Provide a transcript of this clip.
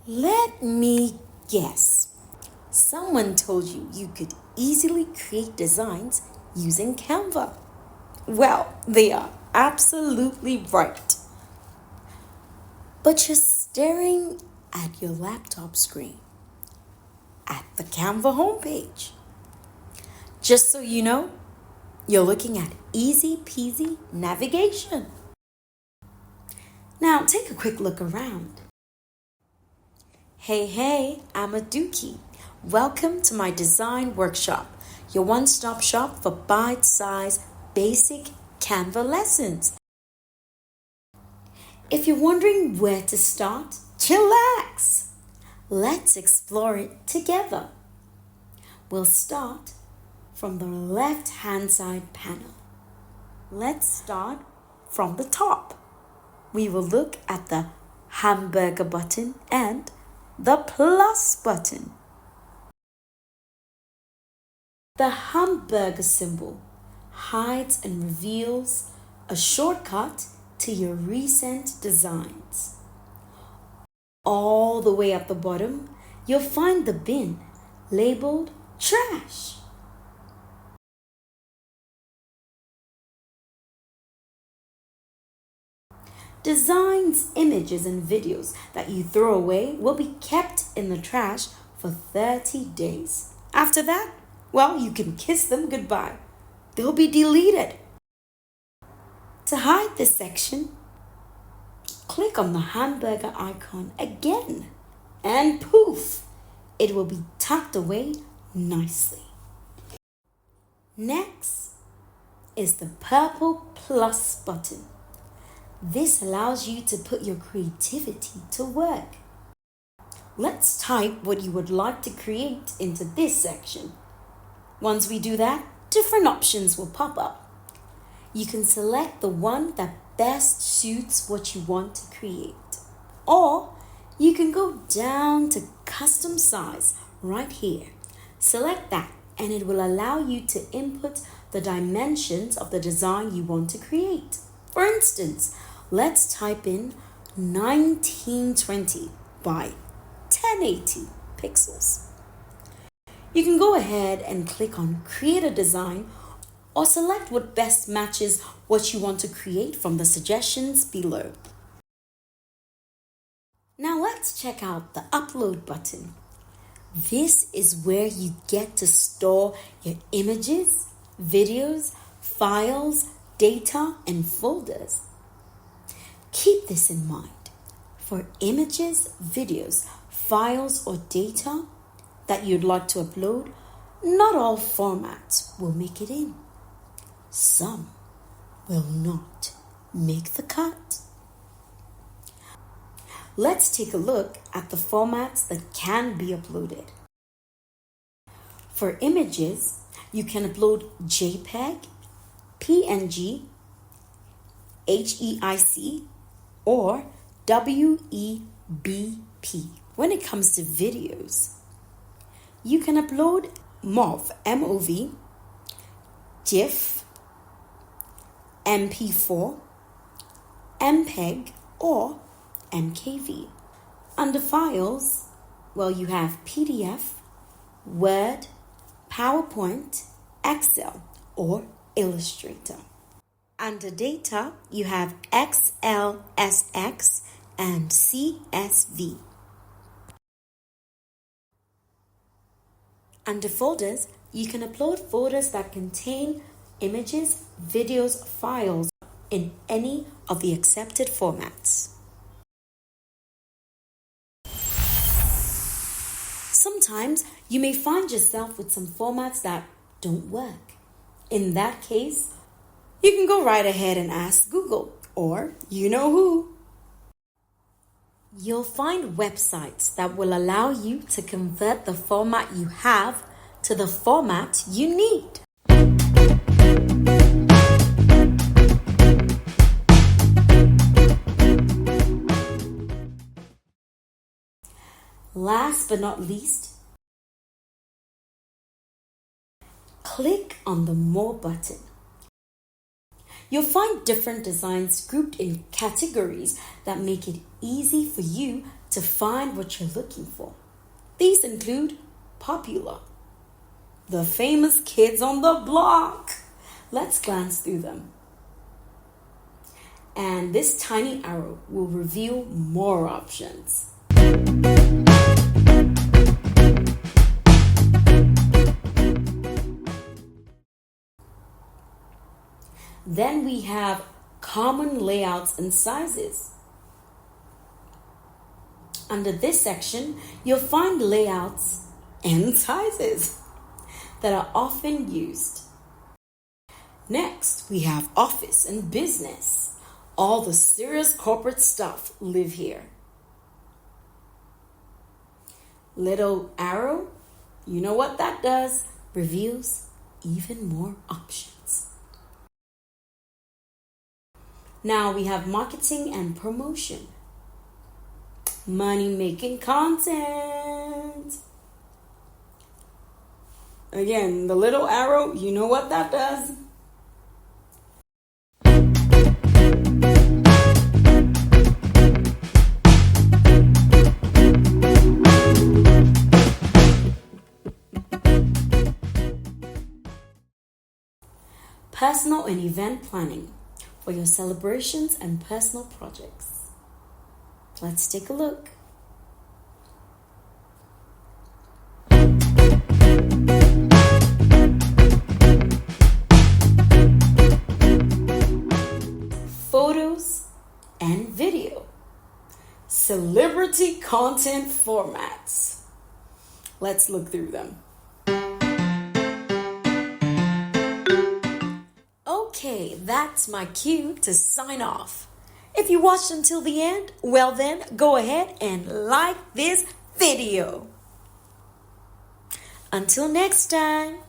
Let me guess. Someone told you you could easily create designs using Canva. Well, they are absolutely right. But you're staring at your laptop screen, at the Canva homepage. Just so you know, you're looking at easy peasy navigation. Now take a quick look around. Hey, I'm Aduky. Welcome to my design workshop, your one-stop shop for bite-sized basic Canva lessons. If you're wondering where to start, chillax. Let's explore it together. We'll start from the left-hand side panel. Let's start from the top. We will look at the hamburger button and the plus button. The hamburger symbol hides and reveals a shortcut to your recent designs. All the way at the bottom, you'll find the bin labeled trash. Designs, images, and videos that you throw away will be kept in the trash for 30 days. After that, well, you can kiss them goodbye. They'll be deleted. To hide this section, click on the hamburger icon again, and poof, it will be tucked away nicely. Next is the purple plus button. This allows you to put your creativity to work. Let's type what you would like to create into this section. Once we do that, different options will pop up. You can select the one that best suits what you want to create. Or you can go down to custom size right here. Select that and it will allow you to input the dimensions of the design you want to create. For instance, let's type in 1920 by 1080 pixels. You can go ahead and click on Create a Design or select what best matches what you want to create from the suggestions below. Now let's check out the Upload button. This is where you get to store your images, videos, files, data, and folders. Keep this in mind. For images, videos, files, or data that you'd like to upload, not all formats will make it in. Some will not make the cut. Let's take a look at the formats that can be uploaded. For images, you can upload JPEG, PNG, HEIC, or WEBP. When it comes to videos, you can upload MOV, MOV, GIF, MP4, MPEG, or MKV. Under files, well, you have PDF, Word, PowerPoint, Excel, or Illustrator. Under data, you have XLSX and CSV. Under folders, you can upload folders that contain images, videos, files in any of the accepted formats. Sometimes you may find yourself with some formats that don't work. In that case, you can go right ahead and ask Google or you know who. You'll find websites that will allow you to convert the format you have to the format you need. Last but not least, click on the More button. You'll find different designs grouped in categories that make it easy for you to find what you're looking for. These include popular, the famous kids on the block. Let's glance through them. And this tiny arrow will reveal more options. Then we have common layouts and sizes. Under this section, you'll find layouts and sizes that are often used. Next, we have office and business. All the serious corporate stuff live here. Little arrow, you know what that does? Reveals even more options. Now we have marketing and promotion. Money-making content. Again, the little arrow, you know what that does? Personal and event planning for your celebrations and personal projects. Let's take a look. Photos and video. Celebrity content formats. Let's look through them. Okay, that's my cue to sign off. If you watched until the end, well then, go ahead and like this video. Until next time.